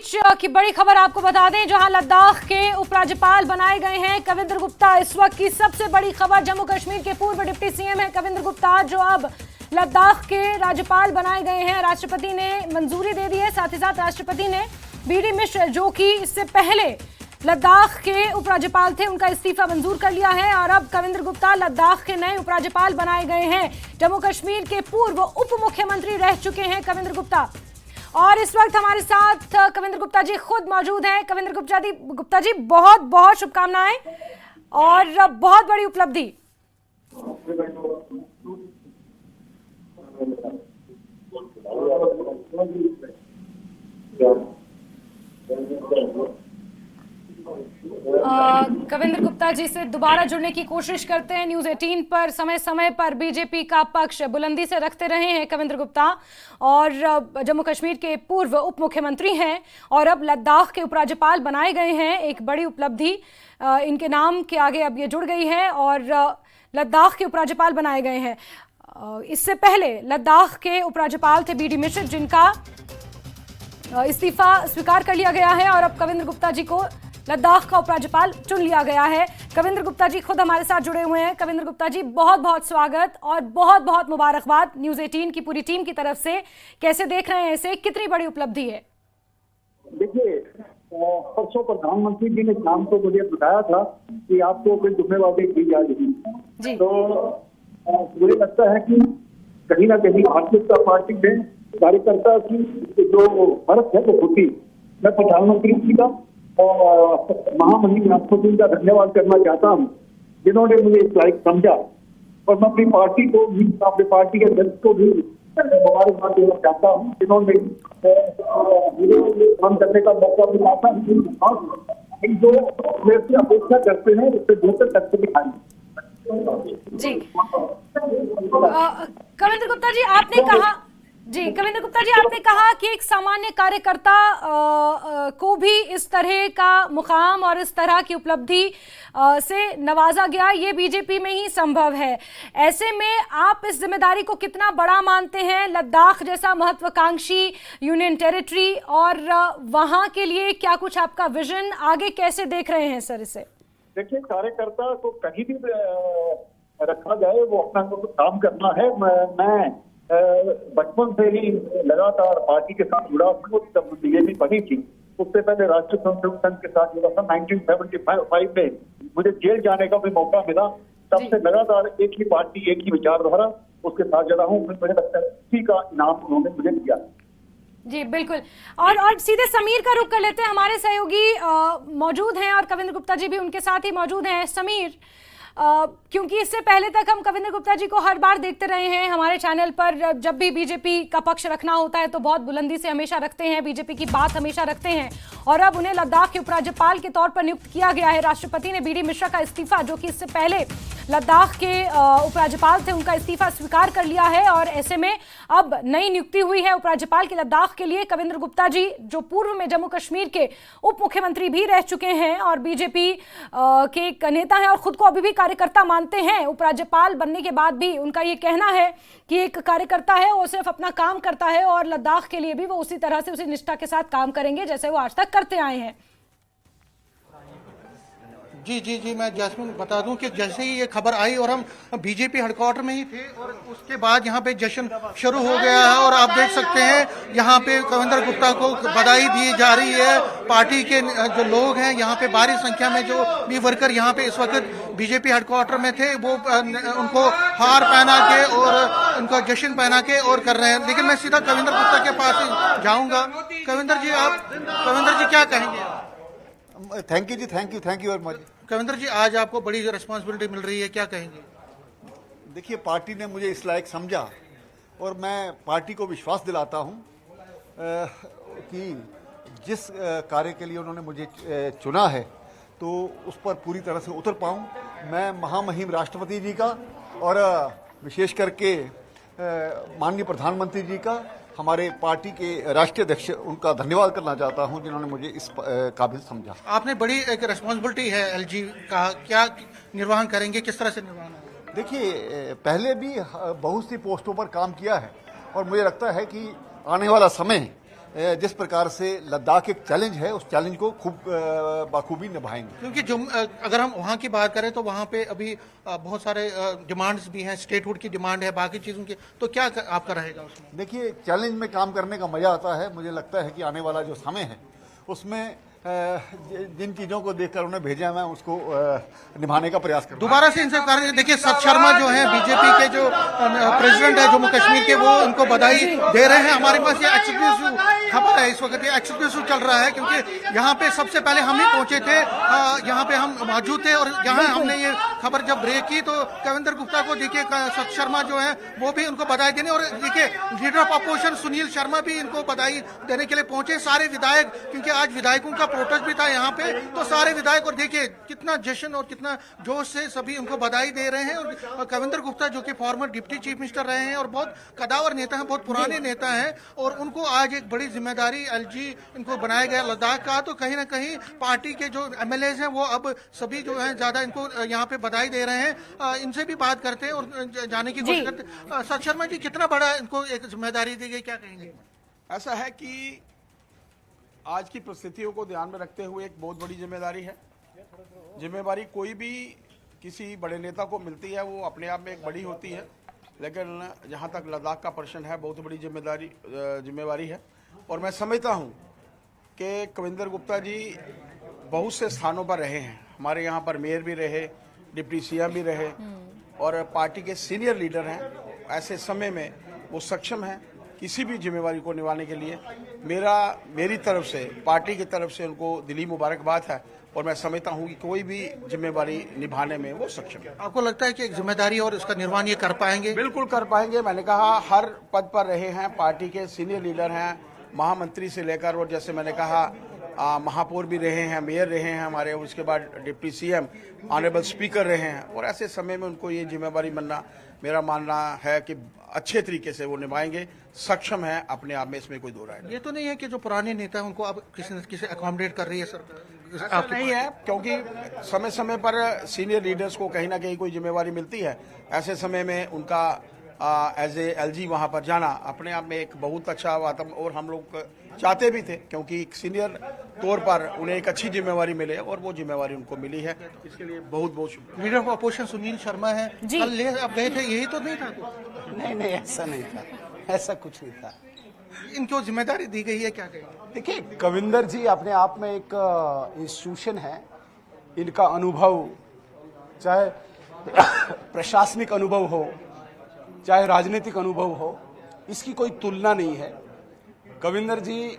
बीच की बड़ी खबर आपको बता दें, जहां लद्दाख के उपराज्यपाल बनाए गए हैं कविंद्र गुप्ता। इस वक्त की सबसे बड़ी खबर, जम्मू कश्मीर के पूर्व डिप्टी सीएम है कविंद्र गुप्ता, जो अब लद्दाख के राज्यपाल बनाए गए हैं। राष्ट्रपति ने मंजूरी दे दी है। साथ ही साथ राष्ट्रपति ने बीडी मिश्र, जो कि इससे पहले लद्दाख के उपराज्यपाल थे, उनका इस्तीफा मंजूर कर लिया है और अब कविंद्र गुप्ता लद्दाख के नए उपराज्यपाल बनाए गए हैं। जम्मू कश्मीर के पूर्व उप मुख्यमंत्री रह चुके हैं कविंद्र गुप्ता। और इस वक्त हमारे साथ कविंद्र गुप्ता जी खुद मौजूद हैं। कविंद्र गुप्ता जी, बहुत बहुत शुभकामनाएं और बहुत बड़ी उपलब्धि। कविंद्र गुप्ता जी से दोबारा जुड़ने की कोशिश करते हैं। न्यूज़ 18 पर समय समय पर बीजेपी का पक्ष बुलंदी से रखते रहे हैं कविंद्र गुप्ता, और जम्मू कश्मीर के पूर्व उप मुख्यमंत्री हैं और अब लद्दाख के उपराज्यपाल बनाए गए हैं। एक बड़ी उपलब्धि इनके नाम के आगे अब ये जुड़ गई है और लद्दाख के उपराज्यपाल बनाए गए हैं। इससे पहले लद्दाख के उपराज्यपाल थे बीडी मिश्र, जिनका इस्तीफा स्वीकार कर लिया गया है और अब कविंद्र गुप्ता जी को लद्दाख का उपराज्यपाल चुन लिया गया है। कविंद्र गुप्ता जी खुद हमारे साथ जुड़े हुए हैं। कविंद्र गुप्ता जी, बहुत बहुत स्वागत और बहुत बहुत मुबारकबाद न्यूज़ 18 की पूरी टीम की तरफ से। कैसे देख रहे हैं इसे, कितनी बड़ी उपलब्धि है? देखिए, परसों प्रधानमंत्री जी ने शाम को मुझे बताया था कि आपको कोई जिम्मेवारी दी जा रही है, तो मुझे लगता है कि कहीं ना कहीं भारतीय जनता पार्टी में कार्यकर्ता की जो फर्क है वो होती। मैं प्रधानमंत्री जी का और महामहिम राष्ट्रपति का धन्यवाद करना चाहता हूँ, जिन्होंने मुझे इस लायक समझा, और मैं अपनी पार्टी को भी, अपनी पार्टी के अध्यक्ष को भी मुबारकबाद देना चाहता हूँ, जिन्होंने मुझे काम करने का मौका मिला था। जो मेरे से अपेक्षा करते हैं उससे बेहतर करके दिखाएंगे। जी कविंद्र गुप्ता जी, आपने कहा कविंद्र गुप्ता जी, आपने कहा कि एक सामान्य कार्यकर्ता को भी इस तरह का मुकाम और इस तरह की उपलब्धि से नवाजा गया, ये बीजेपी में ही संभव है। ऐसे में आप इस जिम्मेदारी को कितना बड़ा मानते हैं? लद्दाख जैसा महत्वाकांक्षी यूनियन टेरिटरी, और वहां के लिए क्या कुछ आपका विजन, आगे कैसे देख रहे हैं सर इसे? देखिए, कार्यकर्ता को कहीं भी रखा जाए, वो अपना काम करना है। मैं बचपन से ही लगातार पार्टी के साथ जुड़ा हूँ। जब बीजेपी बनी थी, उससे पहले राष्ट्रीय स्वयंसेवक संघ के साथ जुड़ा था। 1975 में मुझे जेल जाने का भी मौका मिला। तब से लगातार एक ही पार्टी, एक ही विचारधारा, उसके साथ जुड़ा हूँ। मुझे लगता है इसी का इनाम उन्होंने मुझे दिया। जी बिल्कुल। और सीधे समीर का रुख कर लेते हैं। हमारे सहयोगी मौजूद हैं और कविंद्र गुप्ता जी भी उनके साथ ही मौजूद हैं। समीर, क्योंकि इससे पहले तक हम कविंद्र गुप्ता जी को हर बार देखते रहे हैं हमारे चैनल पर, जब भी बीजेपी का पक्ष रखना होता है तो बहुत बुलंदी से हमेशा रखते हैं, बीजेपी की बात हमेशा रखते हैं, और अब उन्हें लद्दाख के उपराज्यपाल के तौर पर नियुक्त किया गया है। राष्ट्रपति ने बीडी मिश्रा का इस्तीफा, जो कि इससे पहले लद्दाख के उपराज्यपाल थे, उनका इस्तीफा स्वीकार कर लिया है और ऐसे में अब नई नियुक्ति हुई है उपराज्यपाल की लद्दाख के लिए। कविंद्र गुप्ता जी, जो पूर्व में जम्मू कश्मीर के उप मुख्यमंत्री भी रह चुके हैं और बीजेपी के एक नेता हैं और खुद को अभी भी कार्यकर्ता मानते हैं, उपराज्यपाल बनने के बाद भी उनका ये कहना है कि एक कार्यकर्ता है, वो सिर्फ अपना काम करता है और लद्दाख के लिए भी वो उसी तरह से, उसी निष्ठा के साथ काम करेंगे जैसे वो आज तक करते आए हैं। जी, मैं जैस्मिन बता दूं कि जैसे ही ये खबर आई और हम बीजेपी हेडक्वार्टर में ही थे और उसके बाद यहाँ पे जश्न शुरू हो गया है और आप देख सकते हैं यहाँ पे कविंद्र गुप्ता को बधाई दी जा रही है। पार्टी के जो लोग हैं यहाँ पे भारी संख्या में, जो भी वर्कर यहाँ पे इस वक्त बीजेपी हेडक्वार्टर में थे, वो उनको हार पहना के और उनका जश्न पहना के और कर रहे हैं। लेकिन मैं सीधा कविंद्र गुप्ता के पास ही जाऊँगा। कविंद्र जी क्या कहेंगे? Thank you very much. Kavindra ji, आज आपको बड़ी रिस्पांसिबिलिटी मिल रही है, क्या कहेंगे? देखिए, पार्टी ने मुझे इस लायक समझा और मैं पार्टी को विश्वास दिलाता हूं कि जिस कार्य के लिए उन्होंने मुझे चुना है तो उस पर पूरी तरह से उतर पाऊं। मैं महामहिम राष्ट्रपति जी का और विशेष करके माननीय प्रधानमंत्री जी का, हमारे पार्टी के राष्ट्रीय अध्यक्ष, उनका धन्यवाद करना चाहता हूं, जिन्होंने मुझे इस काबिल समझा। आपने बड़ी एक रिस्पांसिबिलिटी है एलजी का, क्या निर्वहन करेंगे, किस तरह से निर्वहन होगा? देखिए, पहले भी बहुत सी पोस्टों पर काम किया है और मुझे लगता है कि आने वाला समय जिस प्रकार से लद्दाख एक चैलेंज है, उस चैलेंज को खूब बखूबी निभाएंगे। क्योंकि जो अगर हम वहाँ की बात करें तो वहाँ पे अभी बहुत सारे डिमांड्स भी हैं, स्टेटहुड की डिमांड है, बाकी चीज़ों की, तो क्या आपका रहेगा उसमें? देखिए, चैलेंज में काम करने का मजा आता है। मुझे लगता है कि आने वाला जो समय है उसमें जिन चीज़ों को देखकर उन्हें भेजा, मैं उसको निभाने का प्रयास करूँगा। दोबारा से इनसे कार्य देखिए, सत शर्मा जो है बीजेपी के जो प्रेसिडेंट है जम्मू कश्मीर के, वो उनको बधाई दे रहे हैं। हमारे पास ये एक्सक्लूसिव खबर है, इस वक्त ये एक्सक्लूसिव चल रहा है, क्योंकि यहाँ पे सबसे पहले हम ही पहुंचे थे, यहाँ पे हम मौजूद थे, और यहाँ हमने ये खबर जब ब्रेक की तो कविंदर गुप्ता को देखिए, सत शर्मा जो है वो भी उनको बधाई देने, और देखिए leader of opposition Sunil Sharma भी इनको बधाई देने के लिए पहुंचे, सारे विधायक, क्योंकि आज विधायकों का प्रोटेस्ट भी था यहाँ पे, तो सारे विधायक, और देखिए कितना जश्न और कितना जोश से सभी उनको बधाई दे रहे हैं। और कविंदर गुप्ता जो कि फॉर्मर डिप्टी चीफ मिनिस्टर रहे हैं और बहुत कदावर नेता हैं, बहुत पुराने नेता हैं, और उनको आज एक बड़ी जिम्मेदारी एलजी इनको बनाया गया लद्दाख का, तो कहीं ना कहीं पार्टी के जो एमएलए हैं वो अब सभी जो है ज्यादा इनको यहाँ पे बधाई दे रहे हैं। इनसे भी बात करते हैं और जाने की कोशिश करते हैं। सत शर्मा जी, कितना बड़ा इनको एक जिम्मेदारी दी गई, क्या कहेंगे? ऐसा है कि आज की परिस्थितियों को ध्यान में रखते हुए एक बहुत बड़ी जिम्मेदारी है। जिम्मेदारी कोई भी किसी बड़े नेता को मिलती है, वो अपने आप में एक बड़ी होती है, लेकिन जहाँ तक लद्दाख का प्रश्न है, बहुत बड़ी जिम्मेवारी है। और मैं समझता हूँ कि कविंदर गुप्ता जी बहुत से स्थानों पर रहे हैं। हमारे यहाँ पर मेयर भी रहे, डिप्टी सीएम भी रहे, और पार्टी के सीनियर लीडर हैं। ऐसे समय में वो सक्षम हैं किसी भी जिम्मेवारी को निभाने के लिए। मेरी तरफ से, पार्टी की तरफ से उनको दिली मुबारकबाद है, और मैं समझता हूँ कि कोई भी जिम्मेवारी निभाने में वो सक्षम है। आपको लगता है कि एक जिम्मेदारी और इसका निर्वहन ये कर पाएंगे? बिल्कुल कर पाएंगे। मैंने कहा, हर पद पर रहे हैं, पार्टी के सीनियर लीडर हैं, महामंत्री से लेकर, और जैसे मैंने कहा महापौर भी रहे हैं, मेयर रहे हैं हमारे, उसके बाद डिप्टी सीएम, ऑनरेबल स्पीकर रहे हैं, और ऐसे समय में उनको ये जिम्मेवारी बनना, मेरा मानना है कि अच्छे तरीके से वो निभाएंगे, सक्षम है अपने आप में, इसमें कोई दो राय नहीं। ये तो नहीं है कि जो पुराने नेता हैं उनको अब किसी न किसी अकोमोडेट कर रही है सरकार? ऐसा नहीं है, क्योंकि समय समय पर सीनियर लीडर्स को कहीं ना कहीं कोई जिम्मेवारी मिलती है। ऐसे समय में उनका एज ए एलजी वहाँ पर जाना अपने आप में एक बहुत अच्छा वातावरण, और हम लोग चाहते भी थे, क्योंकि सीनियर तौर पर उन्हें एक अच्छी जिम्मेवारी मिले, और वो जिम्मेवारी उनको मिली है। इसके लिए बहुत बहुत शुक्रिया। Leader of opposition Sunil Sharma है, कल ले आप गए थे, यही तो नहीं था? नहीं, ऐसा नहीं था, ऐसा कुछ नहीं था। इनको जिम्मेदारी दी गई है, क्या कहेंगे? देखिए, कविंदर जी अपने आप में एक इंस्टीट्यूशन है। इनका अनुभव, चाहे प्रशासनिक अनुभव हो, चाहे राजनीतिक अनुभव हो, इसकी कोई तुलना नहीं है। कविंदर जी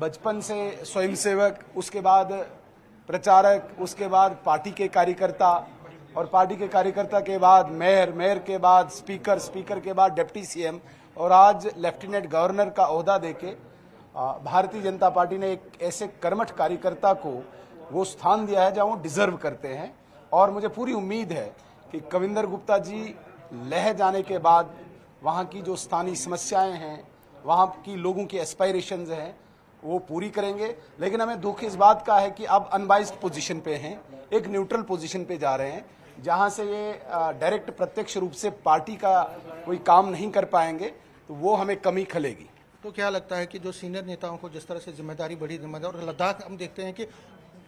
बचपन से स्वयंसेवक, उसके बाद प्रचारक, उसके बाद पार्टी के कार्यकर्ता, और पार्टी के कार्यकर्ता के बाद मेयर, मेयर के बाद स्पीकर, स्पीकर के बाद डिप्टी सीएम, और आज लेफ्टिनेंट गवर्नर का ओहदा देके भारतीय जनता पार्टी ने एक ऐसे कर्मठ कार्यकर्ता को वो स्थान दिया है जहां वो डिजर्व करते हैं। और मुझे पूरी उम्मीद है कि कविंदर गुप्ता जी लेह जाने के बाद वहाँ की जो स्थानीय समस्याएं हैं, वहाँ की लोगों की एस्पायरेशंस हैं, वो पूरी करेंगे। लेकिन हमें दुख इस बात का है कि अब अनबाइस्ड पोजीशन पे हैं, एक न्यूट्रल पोजीशन पे जा रहे हैं, जहाँ से ये डायरेक्ट प्रत्यक्ष रूप से पार्टी का कोई काम नहीं कर पाएंगे, तो वो हमें कमी खलेगी। तो क्या लगता है कि जो सीनियर नेताओं को जिस तरह से जिम्मेदारी, बड़ी जिम्मेदारी, और लद्दाख हम देखते हैं कि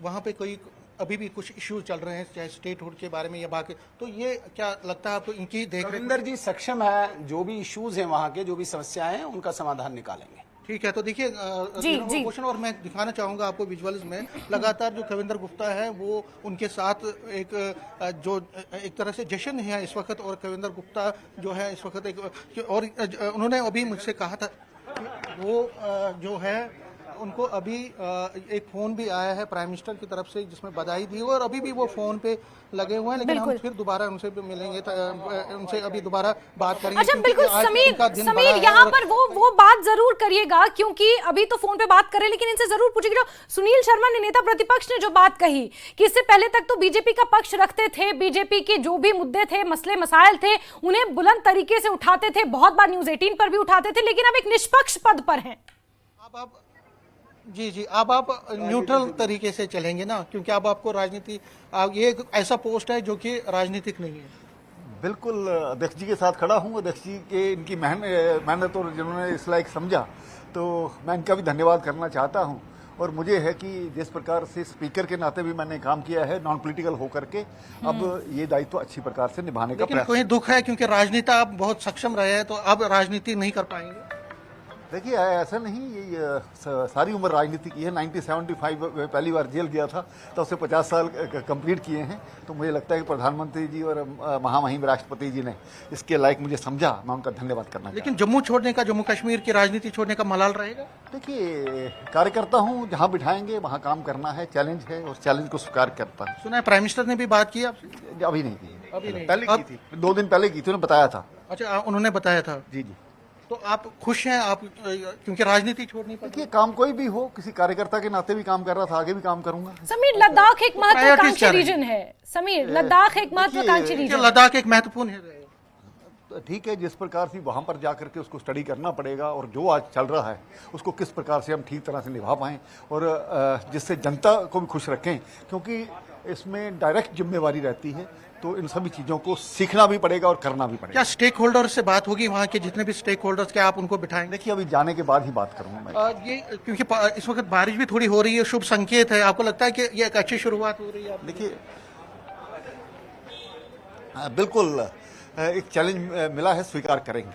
वहाँ पे कोई अभी भी कुछ इश्यूज चल रहे हैं, चाहे स्टेटहुड के बारे में या बाकी, तो ये क्या लगता है आपको इनकी कविंदर जी सक्षम है, जो भी इश्यूज हैं वहाँ के, जो भी समस्याएं हैं, उनका समाधान निकालेंगे। ठीक है, तो देखिए क्वेश्चन, और मैं दिखाना चाहूंगा आपको विजुअल्स में, लगातार जो कविंदर गुप्ता है वो उनके साथ एक तरह से जश्न है इस वक्त, और कविंदर गुप्ता जो है इस वक्त और उन्होंने अभी मुझसे कहा था वो जो है उनको अभी एक फोन भी आया है प्राइम मिनिस्टर की तरफ से जिसमें बधाई दी, और अभी भी वो फोन पे लगे हुए हैं, लेकिन हम फिर दोबारा उनसे भी मिलेंगे, उनसे अभी दोबारा बात करेंगे। अच्छा, बिल्कुल समीर यहाँ पर वो बात जरूर करिएगा, क्योंकि अभी तो फोन पे बात कर रहे हैं, लेकिन इनसे जरूर पूछिएगा। सुनील शर्मा ने, नेता प्रतिपक्ष ने जो बात कही कि इससे पहले तक तो बीजेपी का पक्ष रखते थे, बीजेपी के जो भी मुद्दे थे, मसले मसाइल थे, उन्हें बुलंद तरीके से उठाते थे, बहुत बार न्यूज 18 पर भी उठाते थे, लेकिन अब एक निष्पक्ष पद पर हैं। अब जी अब आप न्यूट्रल तरीके से चलेंगे ना, क्योंकि अब आपको राजनीति, ये एक ऐसा पोस्ट है जो कि राजनीतिक नहीं है। बिल्कुल अध्यक्ष जी के साथ खड़ा हूँ। अध्यक्ष जी के इनकी मेहनत, और जिन्होंने इस लायक समझा तो मैं इनका भी धन्यवाद करना चाहता हूं। और मुझे है कि जिस प्रकार से स्पीकर के नाते भी मैंने काम किया है नॉन पॉलिटिकल होकर के, अब ये दायित्व अच्छी प्रकार से निभाने का लेकिन प्रयास। कोई दुख है क्योंकि राजनीति आप बहुत सक्षम रहे हैं, तो अब राजनीति नहीं कर पाएंगे। देखिए ऐसा नहीं, ये सारी उम्र राजनीति की है। 1975 में पहली बार जेल गया था, तो उससे 50 साल कंप्लीट किए हैं। तो मुझे लगता है कि प्रधानमंत्री जी और महामहिम राष्ट्रपति जी ने इसके लायक मुझे समझा, मैं उनका धन्यवाद करना चाहता लेकिन जम्मू छोड़ने का, जम्मू कश्मीर की राजनीति छोड़ने का मलाल रहेगा। हूं। देखिए कार्यकर्ता हूँ, जहाँ बिठाएंगे वहाँ काम करना है, चैलेंज है, उस चैलेंज को स्वीकार करता हूँ। सुना है प्राइम मिनिस्टर ने भी बात की आपसे? अभी नहीं की, अभी नहीं। पहले की थी, 2 दिन पहले की थी, उन्होंने बताया था। अच्छा, उन्होंने बताया था। जी जी। तो आप खुश हैं आप क्योंकि राजनीति छोड़नी पड़ी? देखिए काम कोई भी हो, किसी कार्यकर्ता के नाते भी काम कर रहा था, आगे भी काम करूंगा। समीर, लद्दाख एक महत्वाकांक्षी क्या रहे? रीजन है। समीर, लद्दाख एक महत्वाकांक्षी कि रीजन है। लद्दाख एक महत्वपूर्ण है। तो ठीक है, जिस प्रकार से वहाँ पर जाकर के उसको स्टडी करना पड़ेगा, और जो आज चल रहा है उसको किस प्रकार से हम ठीक तरह से निभा पाएँ और जिससे जनता को भी खुश रखें, क्योंकि इसमें डायरेक्ट जिम्मेवारी रहती है। तो इन सभी चीज़ों को सीखना भी पड़ेगा और करना भी पड़ेगा। क्या स्टेक होल्डर से बात होगी, वहाँ के जितने भी स्टेक होल्डर्स, क्या आप उनको बिठाएंगे? देखिए अभी जाने के बाद ही बात करूंगा मैं। ये क्योंकि इस वक्त बारिश भी थोड़ी हो रही है, शुभ संकेत है। आपको लगता है कि ये एक अच्छी शुरुआत हो रही है? देखिए बिल्कुल एक चैलेंज मिला है, स्वीकार करेंगे।